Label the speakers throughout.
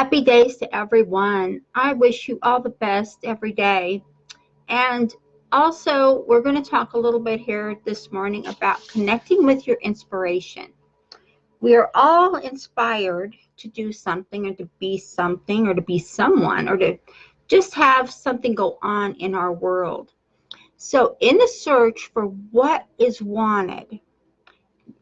Speaker 1: Happy days to everyone. I wish you all the best every day. And also, we're going to talk a little bit here this morning about connecting with your inspiration. We are all inspired to do something or to be something or to be someone or to just have something go on in our world. So, in the search for what is wanted,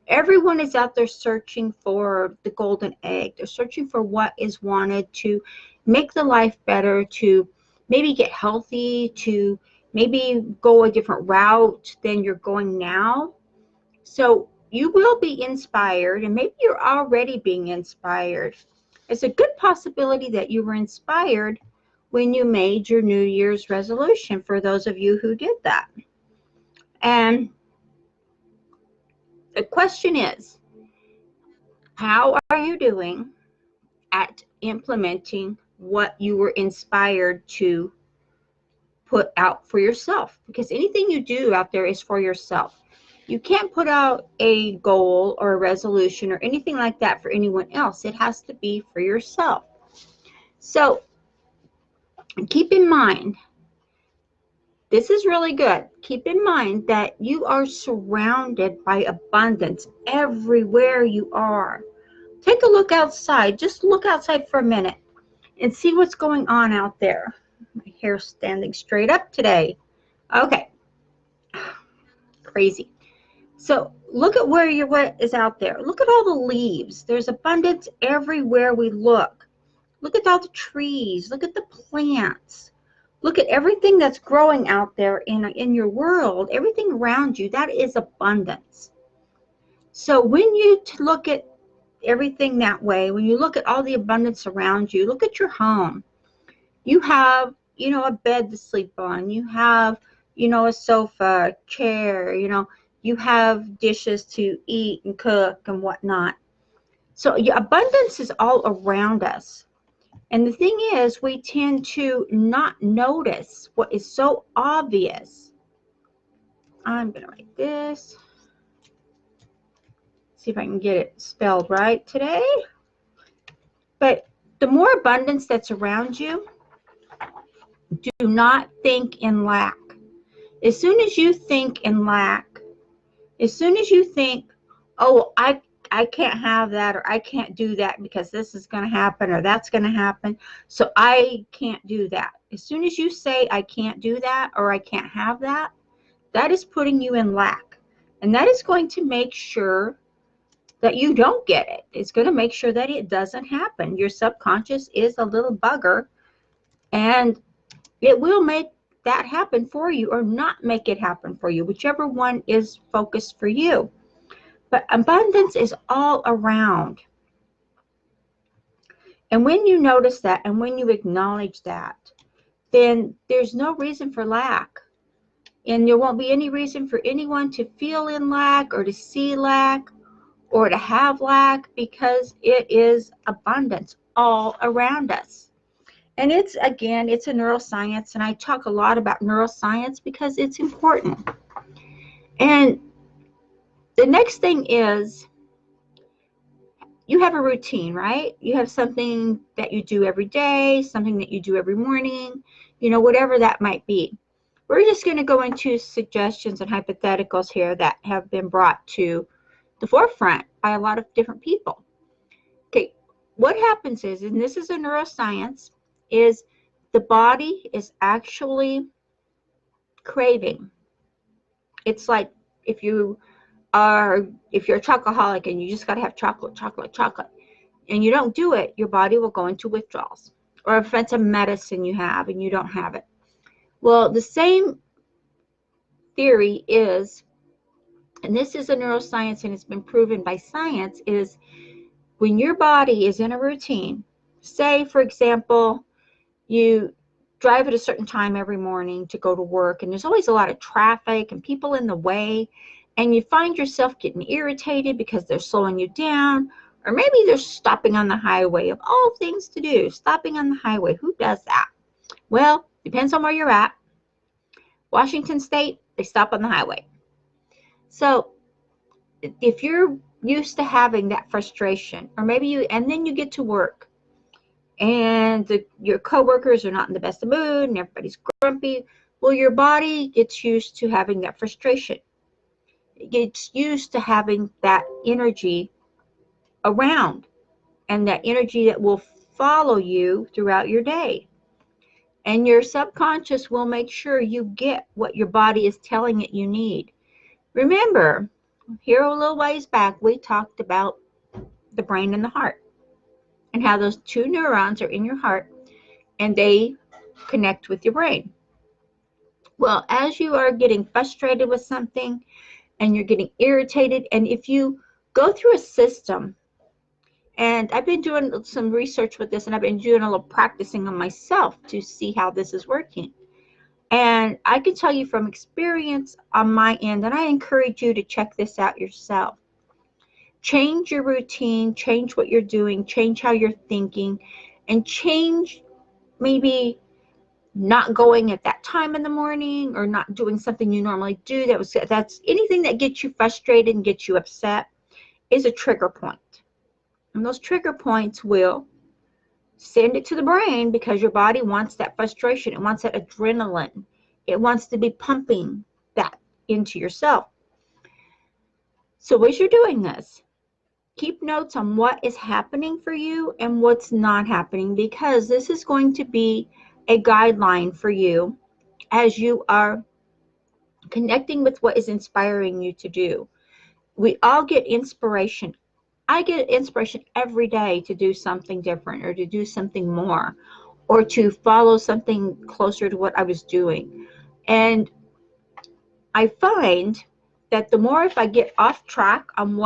Speaker 1: everyone is out there searching for the golden egg. They're searching for what is wanted to make the life better, to maybe get healthy, to maybe go a different route than you're going now. So you will be inspired, and maybe you're already being inspired. It's a good possibility that you were inspired when you made your New Year's resolution, for those of you who did that. And the question is, how are you doing at implementing what you were inspired to put out for yourself? Because anything you do out there is for yourself. You can't put out a goal or a resolution or anything like that for anyone else. It has to be for yourself. So keep in mind, this is really good. Keep in mind that you are surrounded by abundance everywhere you are. Take a look outside. Just look outside for a minute and see what's going on out there. My hair's standing straight up today. Okay. Crazy. So look at what is out there. Look at all the leaves. There's abundance everywhere we look. Look at all the trees. Look at the plants. Look at everything that's growing out there in your world. Everything around you, that is abundance. So when you look at everything that way, when you look at all the abundance around you, look at your home. You have, a bed to sleep on. You have, a sofa, a chair, you have dishes to eat and cook and whatnot. So abundance is all around us. And the thing is, we tend to not notice what is so obvious. I'm going to write this. See if I can get it spelled right today. But the more abundance that's around you, do not think in lack. As soon as you think in lack, as soon as you think, oh, I can't have that, or I can't do that because this is going to happen or that's going to happen, so I can't do that. As soon as you say I can't do that or I can't have that, that is putting you in lack. And that is going to make sure that you don't get it. It's going to make sure that it doesn't happen. Your subconscious is a little bugger, and it will make that happen for you or not make it happen for you, whichever one is focused for you. But abundance is all around. And when you notice that and when you acknowledge that, then there's no reason for lack. And there won't be any reason for anyone to feel in lack or to see lack or to have lack, because it is abundance all around us. And it's a neuroscience, and I talk a lot about neuroscience because it's important. And the next thing is, you have a routine, right? You have something that you do every day, something that you do every morning, whatever that might be. We're just going to go into suggestions and hypotheticals here that have been brought to the forefront by a lot of different people. Okay, what happens is, and this is a neuroscience, is the body is actually craving. It's like if you're a chocoholic and you just got to have chocolate, and you don't do it, your body will go into withdrawals. Or if it's a medicine you have and you don't have it. Well, the same theory is, and this is a neuroscience and it's been proven by science, is when your body is in a routine, say, for example, you drive at a certain time every morning to go to work, and there's always a lot of traffic and people in the way, and you find yourself getting irritated because they're slowing you down, or maybe they're stopping on the highway. Of all things to do, stopping on the highway. Who does that? Well, depends on where you're at. Washington State, they stop on the highway. So if you're used to having that frustration, or maybe and then you get to work, and and your coworkers are not in the best of mood and everybody's grumpy. Well, your body gets used to having that frustration. It gets used to having that energy around, and that energy that will follow you throughout your day. And your subconscious will make sure you get what your body is telling it you need. Remember, here a little ways back, we talked about the brain and the heart, and how those two neurons are in your heart and they connect with your brain. Well, as you are getting frustrated with something and you're getting irritated, and if you go through a system, and I've been doing some research with this, and I've been doing a little practicing on myself to see how this is working. And I can tell you from experience on my end, and I encourage you to check this out yourself. Change your routine, change what you're doing, change how you're thinking, and change maybe not going at that time in the morning, or not doing something you normally do. That's anything that gets you frustrated and gets you upset is a trigger point. And those trigger points will send it to the brain, because your body wants that frustration. It wants that adrenaline. It wants to be pumping that into yourself. So as you're doing this, keep notes on what is happening for you and what's not happening, because this is going to be a guideline for you as you are connecting with what is inspiring you to do. We all get inspiration. I get inspiration every day to do something different, or to do something more, or to follow something closer to what I was doing. And I find that the more, if I get off track on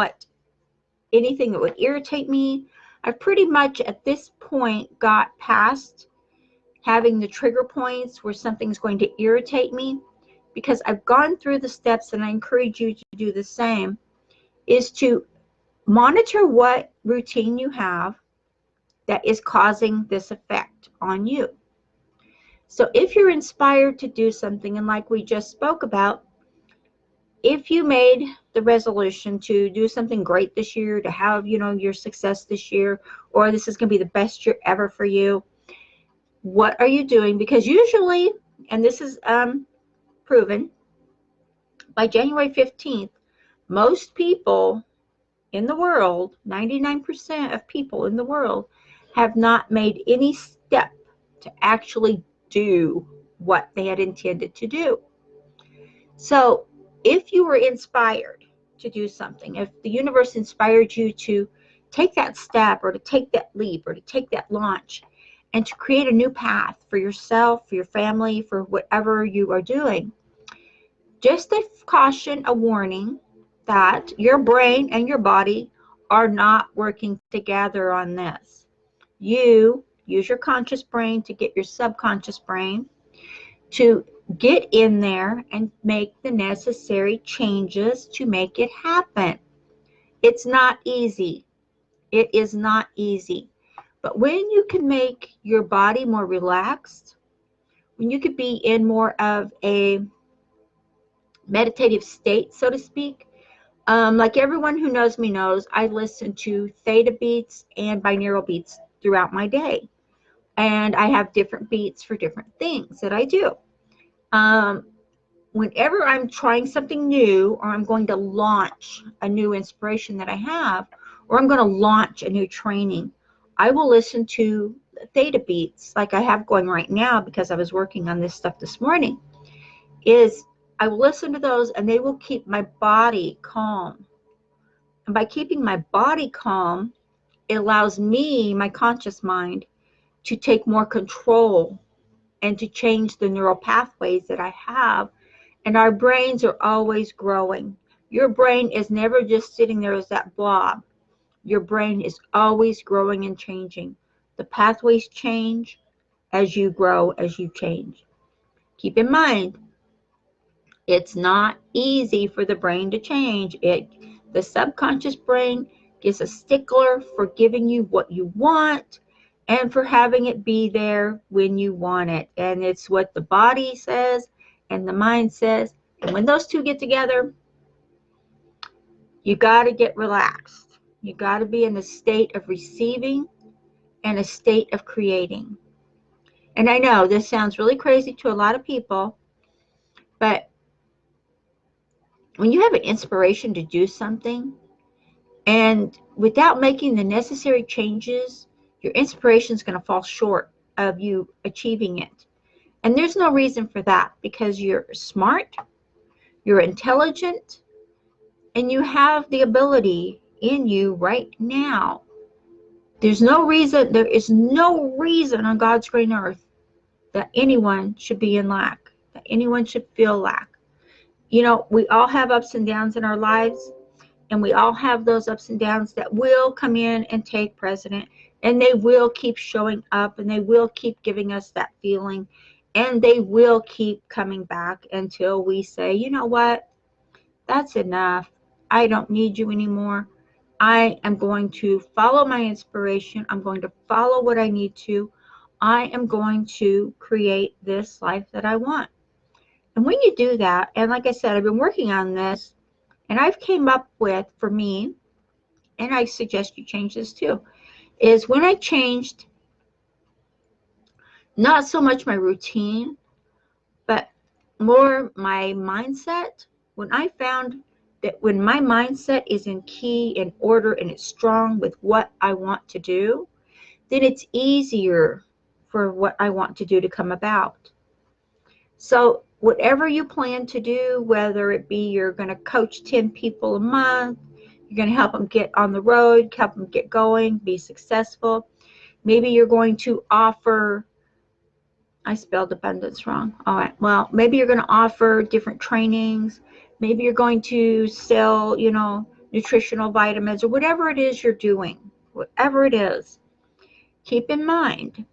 Speaker 1: anything that would irritate me, I've pretty much at this point got past having the trigger points where something's going to irritate me, because I've gone through the steps, and I encourage you to do the same, is to monitor what routine you have that is causing this effect on you. So if you're inspired to do something, and like we just spoke about, if you made the resolution to do something great this year, to have, your success this year, or this is going to be the best year ever for you, what are you doing? Because usually, and this is proven, by January 15th, most people in the world, 99% of people in the world, have not made any step to actually do what they had intended to do. So if you were inspired to do something, if the universe inspired you to take that step, or to take that leap, or to take that launch, and to create a new path for yourself, for your family, for whatever you are doing, just a caution, a warning that your brain and your body are not working together on this. You use your conscious brain to get your subconscious brain to get in there and make the necessary changes to make it happen. It's not easy. It is not easy. But when you can make your body more relaxed, when you could be in more of a meditative state, so to speak, like everyone who knows me knows, I listen to theta beats and binaural beats throughout my day. And I have different beats for different things that I do. Whenever I'm trying something new, or I'm going to launch a new inspiration that I have, or I'm going to launch a new training, I will listen to theta beats like I have going right now, because I was working on this stuff this morning. I will listen to those, and they will keep my body calm. And by keeping my body calm, it allows me, my conscious mind, to take more control and to change the neural pathways that I have. And our brains are always growing. Your brain is never just sitting there as that blob. Your brain is always growing and changing. The pathways change as you grow, as you change. Keep in mind, it's not easy for the brain to change. The subconscious brain is a stickler for giving you what you want, and for having it be there when you want it. And it's what the body says and the mind says. And when those two get together, you got to get relaxed. You got to be in a state of receiving and a state of creating. And I know this sounds really crazy to a lot of people, but when you have an inspiration to do something, and without making the necessary changes, your inspiration is going to fall short of you achieving it. And there's no reason for that, because you're smart, you're intelligent, and you have the ability in you right now. There is no reason on God's green earth that anyone should be in lack, that anyone should feel lack. You know, we all have ups and downs in our lives, and we all have those ups and downs that will come in and take precedent, and they will keep showing up, and they will keep giving us that feeling, and they will keep coming back until we say, you know what, that's enough. I don't need you anymore. I am going to follow my inspiration. I'm going to follow what I need to. I am going to create this life that I want. And when you do that, and like I said, I've been working on this, and I've came up with, for me, and I suggest you change this too, is when I changed not so much my routine, but more my mindset. When I found that when my mindset is in key, in order, and it's strong with what I want to do, then it's easier for what I want to do to come about. So whatever you plan to do, whether it be you're going to coach 10 people a month, you're going to help them get on the road, help them get going, be successful. Maybe you're going to offer, I spelled abundance wrong. All right. Well, maybe you're going to offer different trainings. Maybe you're going to sell, nutritional vitamins, or whatever it is you're doing. Whatever it is, keep in mind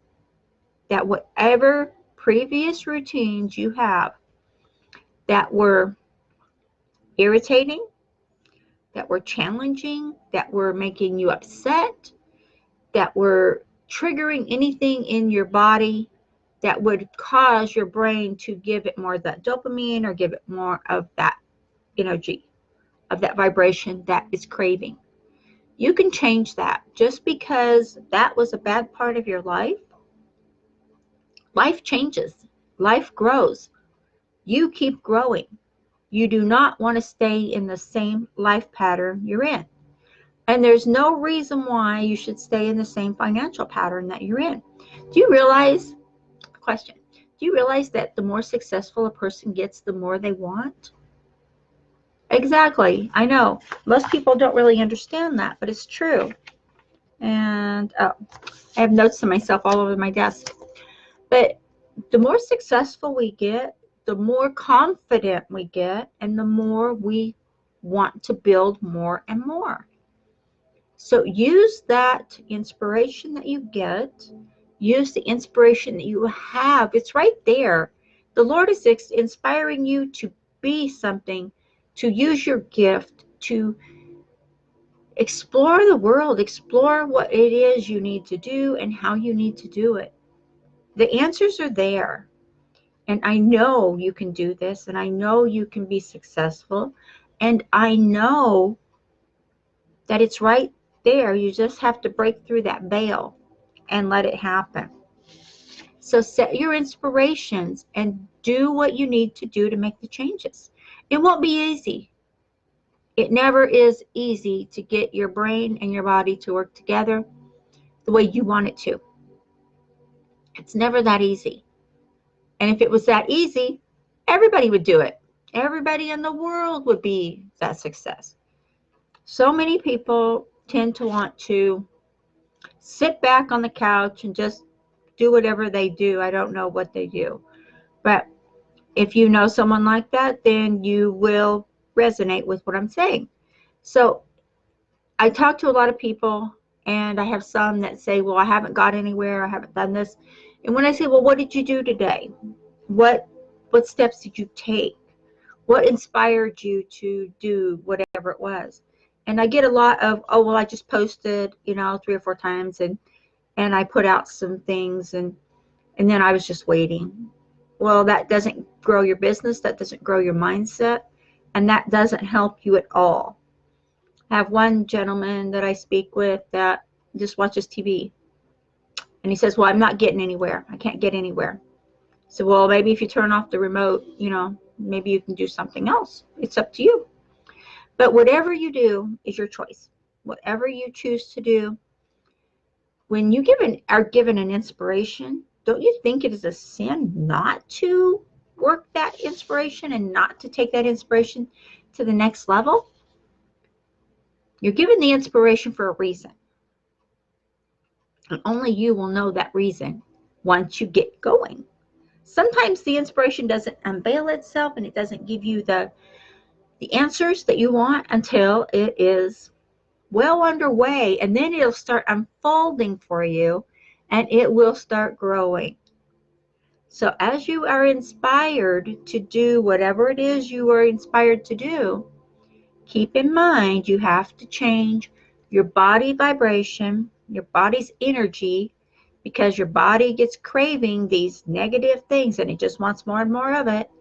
Speaker 1: that whatever previous routines you have that were irritating, that were challenging, that were making you upset, that were triggering anything in your body that would cause your brain to give it more of that dopamine, or give it more of that energy, of that vibration that it's craving. You can change that. Just because that was a bad part of your life, life changes, life grows. You keep growing. You do not want to stay in the same life pattern you're in. And there's no reason why you should stay in the same financial pattern that you're in. Do you realize, question, do you realize that the more successful a person gets, the more they want? Exactly. I know. Most people don't really understand that, but it's true. And I have notes to myself all over my desk. But the more successful we get, the more confident we get, and the more we want to build more and more. So use that inspiration that you get. Use the inspiration that you have. It's right there. The Lord is inspiring you to be something, to use your gift, to explore the world, explore what it is you need to do and how you need to do it. The answers are there. And I know you can do this, and I know you can be successful, and I know that it's right there. You just have to break through that veil and let it happen. So set your inspirations and do what you need to do to make the changes. It won't be easy. It never is easy to get your brain and your body to work together the way you want it to. It's never that easy. And if it was that easy, everybody would do it. Everybody in the world would be that success. So many people tend to want to sit back on the couch and just do whatever they do. I don't know what they do. But if you know someone like that, then you will resonate with what I'm saying. So I talk to a lot of people, and I have some that say, well, I haven't got anywhere. I haven't done this. And when I say, well, what did you do today? What steps did you take? What inspired you to do whatever it was? And I get a lot of, oh, well, I just posted, 3 or 4 times, and I put out some things, and then I was just waiting. Well, that doesn't grow your business. That doesn't grow your mindset. And that doesn't help you at all. I have one gentleman that I speak with that just watches TV. And he says, well, I'm not getting anywhere. I can't get anywhere. So, well, maybe if you turn off the remote, maybe you can do something else. It's up to you. But whatever you do is your choice. Whatever you choose to do, when you are given an inspiration, don't you think it is a sin not to work that inspiration and not to take that inspiration to the next level? You're given the inspiration for a reason. And only you will know that reason once you get going. Sometimes the inspiration doesn't unveil itself and it doesn't give you the answers that you want until it is well underway, and then it'll start unfolding for you and it will start growing. So as you are inspired to do whatever it is you are inspired to do, keep in mind you have to change your body vibration, your body's energy, because your body gets craving these negative things and it just wants more and more of it.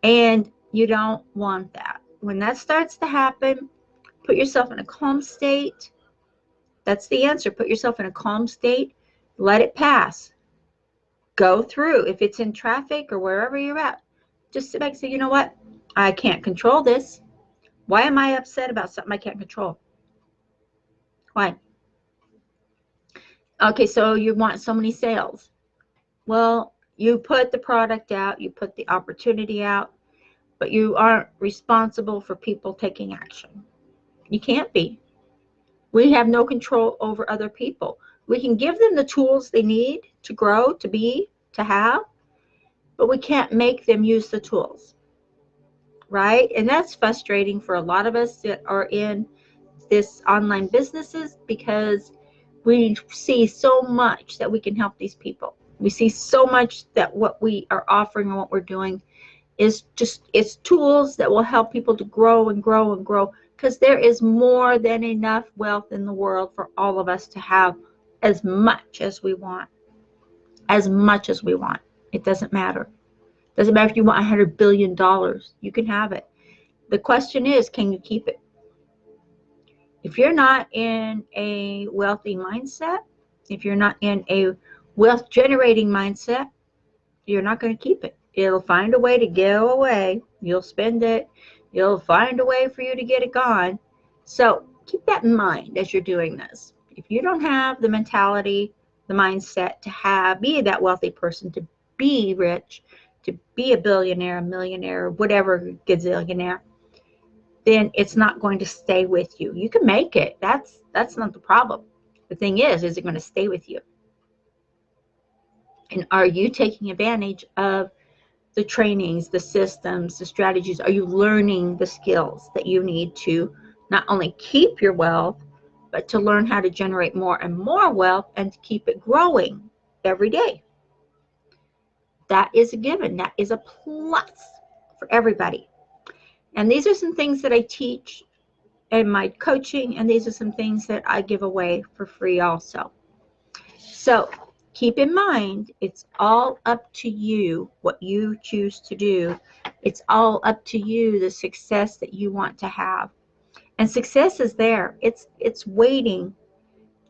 Speaker 1: And you don't want that. When that starts to happen, put yourself in a calm state. That's the answer. Put yourself in a calm state. Let it pass. Go through. If it's in traffic or wherever you're at, just sit back and say, you know what? I can't control this. Why am I upset about something I can't control? Why? Okay, so you want so many sales. Well, you put the product out, you put the opportunity out, but you aren't responsible for people taking action. You can't be. We have no control over other people. We can give them the tools they need to grow, to be, to have, but we can't make them use the tools, right? And that's frustrating for a lot of us that are in this online businesses, because we see so much that we can help these people. We see so much that what we are offering and what we're doing is it's tools that will help people to grow and grow and grow, because there is more than enough wealth in the world for all of us to have as much as we want. As much as we want. It doesn't matter. It doesn't matter if you want $100 billion. You can have it. The question is, can you keep it? If you're not in a wealthy mindset, if you're not in a wealth generating mindset, you're not going to keep it. It'll find a way to go away. You'll spend it. You'll find a way for you to get it gone. So keep that in mind as you're doing this. If you don't have the mentality, the mindset to be that wealthy person, to be rich, to be a billionaire, a millionaire, whatever gazillionaire, then it's not going to stay with you. You can make it. That's not the problem. The thing is it going to stay with you? And are you taking advantage of the trainings, the systems, the strategies? Are you learning the skills that you need to not only keep your wealth, but to learn how to generate more and more wealth and to keep it growing every day? That is a given. That is a plus for everybody. And these are some things that I teach in my coaching, and these are some things that I give away for free also. So keep in mind, it's all up to you what you choose to do. It's all up to you the success that you want to have. And success is there. It's waiting.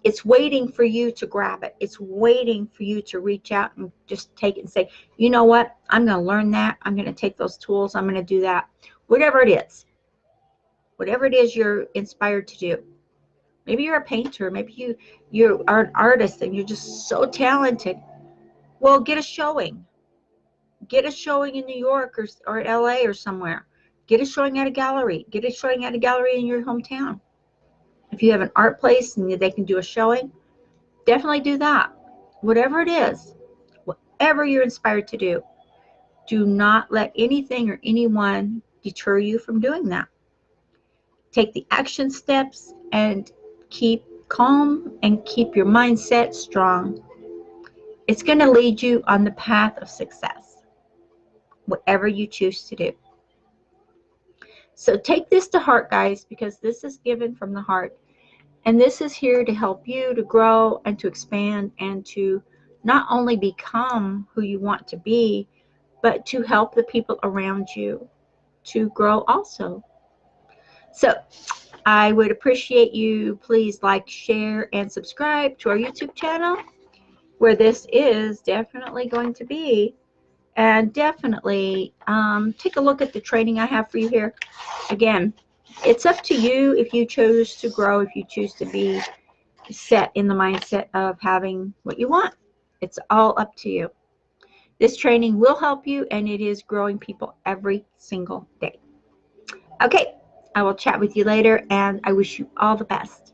Speaker 1: It's waiting for you to grab it. It's waiting for you to reach out and just take it and say, you know what? I'm going to learn that. I'm going to take those tools. I'm going to do that. Whatever it is. Whatever it is you're inspired to do. Maybe you're a painter. Maybe you are an artist and you're just so talented. Well, get a showing. Get a showing in New York or LA or somewhere. Get a showing at a gallery. Get a showing at a gallery in your hometown. If you have an art place and they can do a showing, definitely do that. Whatever it is, whatever you're inspired to do, do not let anything or anyone deter you from doing that. Take the action steps and keep calm and keep your mindset strong. It's going to lead you on the path of success, whatever you choose to do. So take this to heart, guys, because this is given from the heart. And this is here to help you to grow and to expand and to not only become who you want to be, but to help the people around you to grow also. So I would appreciate you. Please like, share, and subscribe to our YouTube channel. where this is definitely going to be. And definitely take a look at the training I have for you here. Again, it's up to you if you choose to grow, if you choose to be set in the mindset of having what you want. It's all up to you. This training will help you, and it is growing people every single day. Okay, I will chat with you later, and I wish you all the best.